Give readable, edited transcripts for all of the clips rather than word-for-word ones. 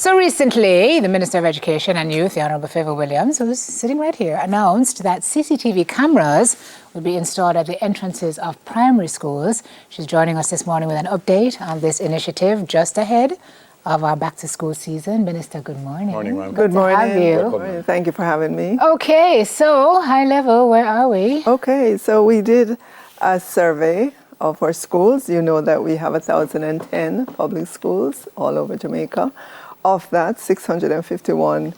So recently, the Minister of Education and Youth, the Honourable Favour Williams, who's sitting right here, announced that CCTV cameras will be installed at the entrances of primary schools. She's joining us this morning with an update on this initiative just ahead of our back-to-school season. Minister, good morning. Morning, ma'am. Good morning. Have you. Welcome. Thank you for having me. Okay, so high level, where are we? Okay, so we did a survey of our schools. You know that we have 1,010 public schools all over Jamaica. Of that, 651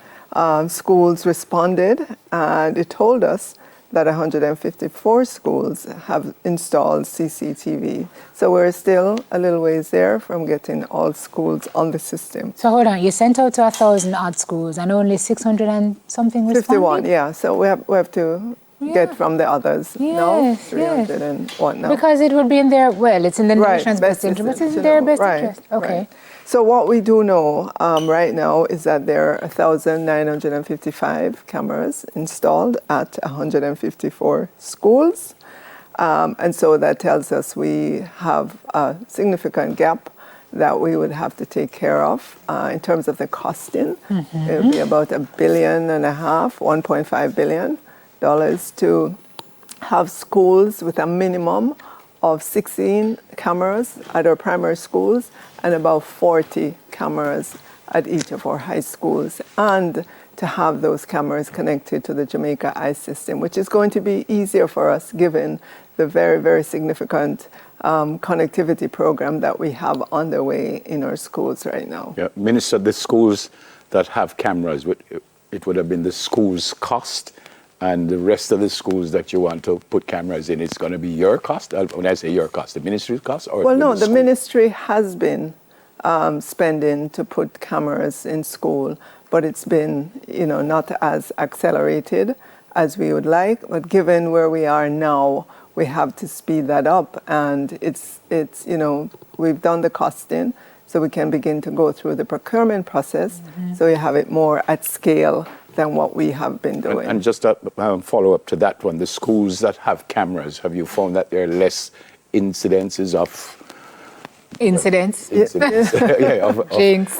schools responded, and it told us that 154 schools have installed CCTV. So we're still a little ways there from getting all schools on the system. So hold on, you sent out to 1,000 odd schools and only 600 and something responded? 51, yeah. So we have to get from the others. No, 300 and whatnot. Because it would be in their, well, it's in the nation's best interest, but it's in their best interest. Okay. Right. So what we do know right now is that there are 1,955 cameras installed at 154 schools. And so that tells us we have a significant gap that we would have to take care of in terms of the costing. It would be about $1.5 billion, $1.5 billion to have schools with a minimum of 16 cameras at our primary schools and about 40 cameras at each of our high schools, and to have those cameras connected to the Jamaica ICE system, which is going to be easier for us given the very, very significant connectivity program that we have underway in our schools right now. Yeah, Minister, the schools that have cameras, it would have been the school's cost, and the rest of the schools that you want to put cameras in, it's going to be your cost? When I say your cost, the ministry's cost? Or well, no, the ministry has been spending to put cameras in school, but it's been, not as accelerated as we would like. But given where we are now, we have to speed that up. And it's we've done the costing, so we can begin to go through the procurement process, so we have it more at scale than what we have been doing. And just a follow-up to that one, the schools that have cameras, have you found that there are less incidences of... Incidents?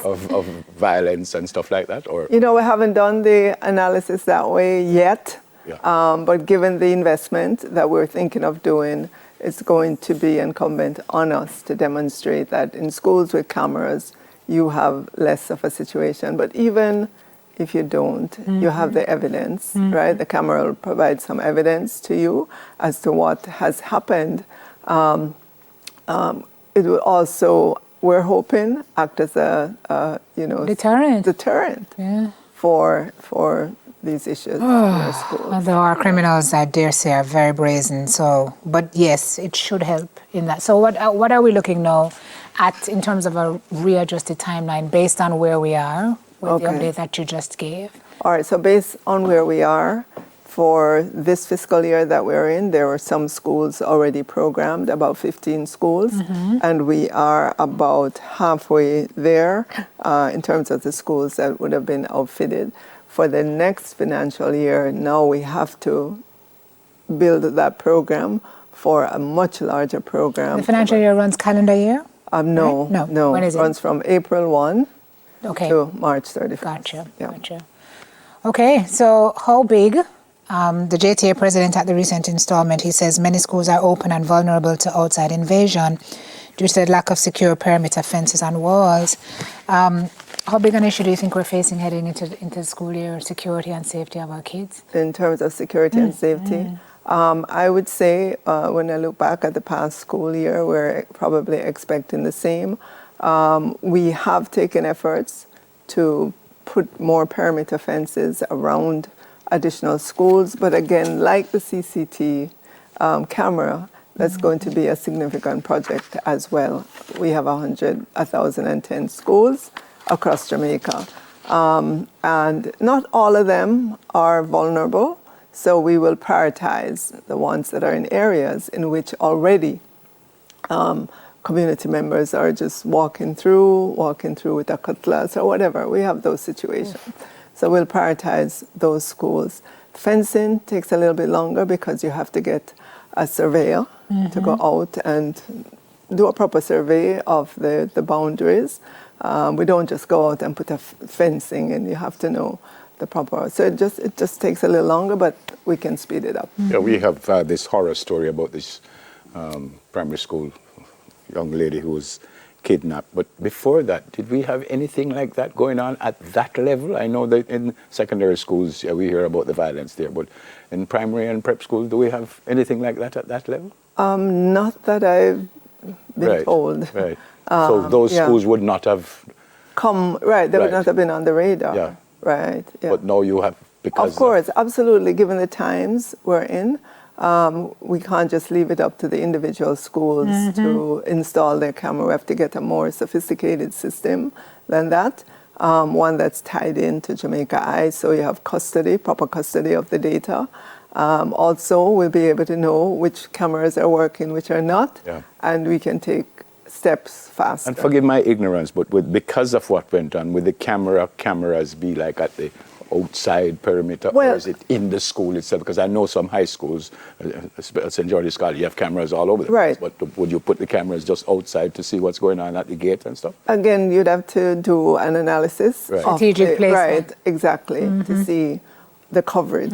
of violence and stuff like that? Or we haven't done the analysis that way yet, but given the investment that we're thinking of doing, it's going to be incumbent on us to demonstrate that in schools with cameras, you have less of a situation. But even if you don't, you have the evidence, right? The camera will provide some evidence to you as to what has happened. It will also, we're hoping, act as a deterrent for these issues in our schools. Although our criminals, I dare say, are very brazen. So, but yes, it should help in that. So what are we looking now at in terms of a readjusted timeline based on where we are with the update that you just gave? All right, so based on where we are, for this fiscal year that we're in, there were some schools already programmed, about 15 schools, and we are about halfway there in terms of the schools that would have been outfitted. For the next financial year, now we have to build that program for a much larger program. The financial year runs calendar year? No. When is it? It runs from April 1 to March 31st. Gotcha. Okay, so how big? The JTA president at the recent installment, he says many schools are open and vulnerable to outside invasion due to the lack of secure perimeter fences and walls. How big an issue do you think we're facing heading into the school year, security and safety of our kids? In terms of security and safety, I would say when I look back at the past school year, we're probably expecting the same. We have taken efforts to put more perimeter fences around additional schools, but again, like the CCTV camera, that's going to be a significant project as well. We have 1,010 schools across Jamaica, and not all of them are vulnerable, so we will prioritize the ones that are in areas in which already community members are just walking through with a cutlass or whatever. We have those situations. So we'll prioritize those schools. Fencing takes a little bit longer because you have to get a surveyor to go out and do a proper survey of the boundaries. We don't just go out and put a fencing, and you have to know the proper. So it just takes a little longer, but we can speed it up. Yeah, we have this horror story about this primary school young lady who was kidnapped. But before that, did we have anything like that going on at that level? I know that in secondary schools, we hear about the violence there, but in primary and prep schools, do we have anything like that at that level? Not that I've been told. Right. So those schools would not have they would not have been on the radar. Yeah. Right. Yeah. But now you have, because of course, absolutely. Given the times we're in, we can't just leave it up to the individual schools to install their camera. We have to get a more sophisticated system than that, one that's tied into Jamaica Eye, so you have proper custody of the data. Also, we'll be able to know which cameras are working, which are not, and we can take steps faster. And forgive my ignorance, but because of what went on, would the cameras be like at the outside perimeter, or is it in the school itself? Because I know some high schools, St. George's College, you have cameras all over the place. But would you put the cameras just outside to see what's going on at the gate and stuff? Again, you'd have to do an analysis. Strategic placement. Right, exactly, to see the coverage,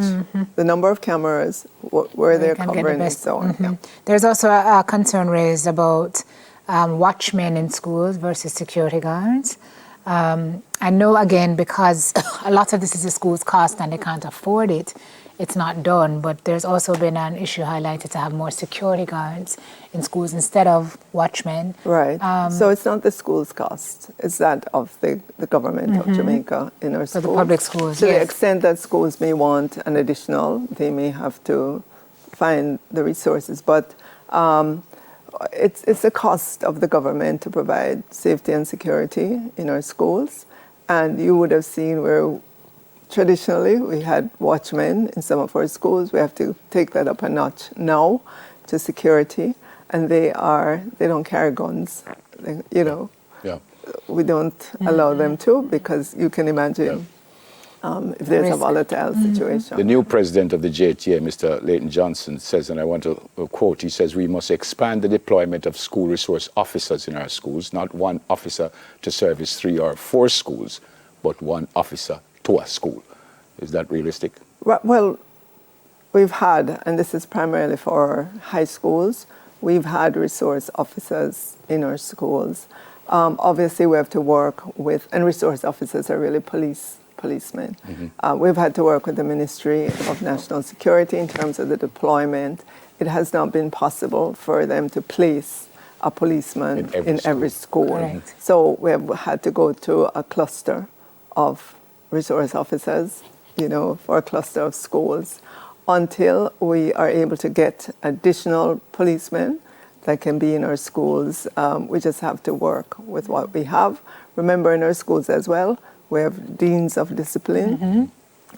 the number of cameras, where they're covering, and so on. There's also a concern raised about watchmen in schools versus security guards. I know, again, because a lot of this is the school's cost and they can't afford it, it's not done. But there's also been an issue highlighted to have more security guards in schools instead of watchmen. Right. So it's not the school's cost. It's that of the government of Jamaica in our schools. So the public schools, To the extent that schools may want an additional, they may have to find the resources. But it's the cost of the government to provide safety and security in our schools. And you would have seen where traditionally we had watchmen in some of our schools. We have to take that up a notch now to security. And they don't carry guns, We don't allow them to, because you can imagine if there's a volatile situation. The new president of the JTA, Mr. Leighton Johnson, says, and I want to quote, he says, "We must expand the deployment of school resource officers in our schools, not one officer to service 3 or 4 schools, but one officer to a school." Is that realistic? Well, we've had, and this is primarily for high schools, we've had resource officers in our schools. Obviously, we have to work with, and resource officers are really policemen. We've had to work with the Ministry of National Security in terms of the deployment. It has not been possible for them to place a policeman in every school. Right. So we have had to go to a cluster of resource officers, for a cluster of schools, until we are able to get additional policemen that can be in our schools. We just have to work with what we have. Remember, in our schools as well, we have deans of discipline,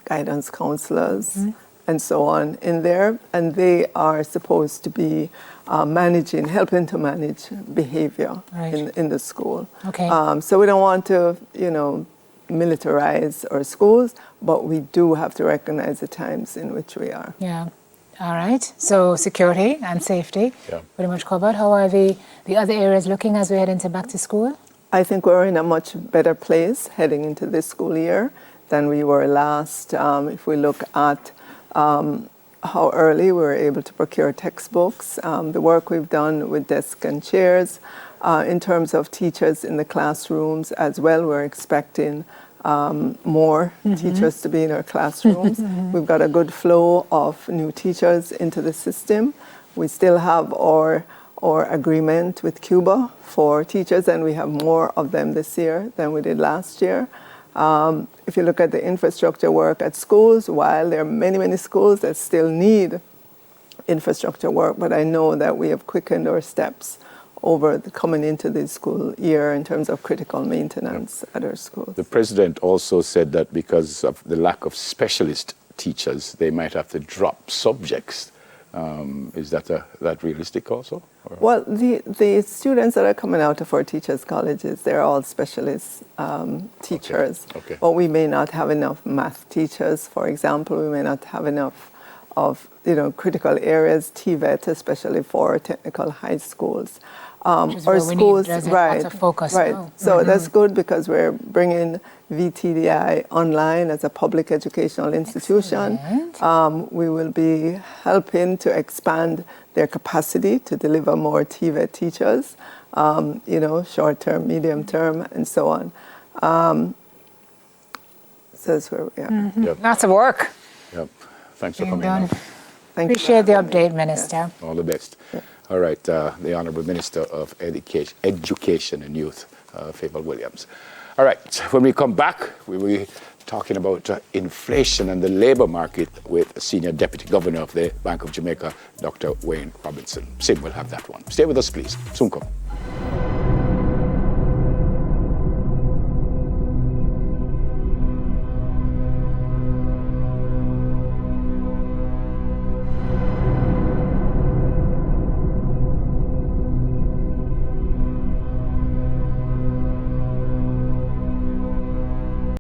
guidance counselors, and so on in there. And they are supposed to be helping to manage behavior in the school. Okay. So we don't want to, militarize our schools, but we do have to recognize the times in which we are. Yeah. All right. So security and safety, pretty much covered. How are the other areas looking as we head into back to school? I think we're in a much better place heading into this school year than we were last. If we look at how early we were able to procure textbooks, the work we've done with desks and chairs, in terms of teachers in the classrooms as well, we're expecting more teachers to be in our classrooms. We've got a good flow of new teachers into the system. We still have our agreement with Cuba for teachers, and we have more of them this year than we did last year. If you look at the infrastructure work at schools, while there are many, many schools that still need infrastructure work, but I know that we have quickened our steps over coming into the school year in terms of critical maintenance at our schools. The president also said that because of the lack of specialist teachers, they might have to drop subjects. Is that realistic also? Or? Well, the students that are coming out of our teachers' colleges, they're all specialist teachers. Okay. But we may not have enough math teachers, for example. We may not have enough of critical areas, TVET, especially for technical high schools. Or schools, right? Right. So that's good because we're bringing VTDI online as a public educational institution. We will be helping to expand their capacity to deliver more TVET teachers, short term, medium term, and so on. So that's where we are. Yep. Lots of work. Yep. Thanks for coming on. Appreciate the update, Minister. All the best. All right, the Honourable Minister of Education and Youth, Favour Williams. All right, when we come back, we will be talking about inflation and the labour market with Senior Deputy Governor of the Bank of Jamaica, Dr. Wayne Robinson. Sim will have that one. Stay with us, please. Soon come.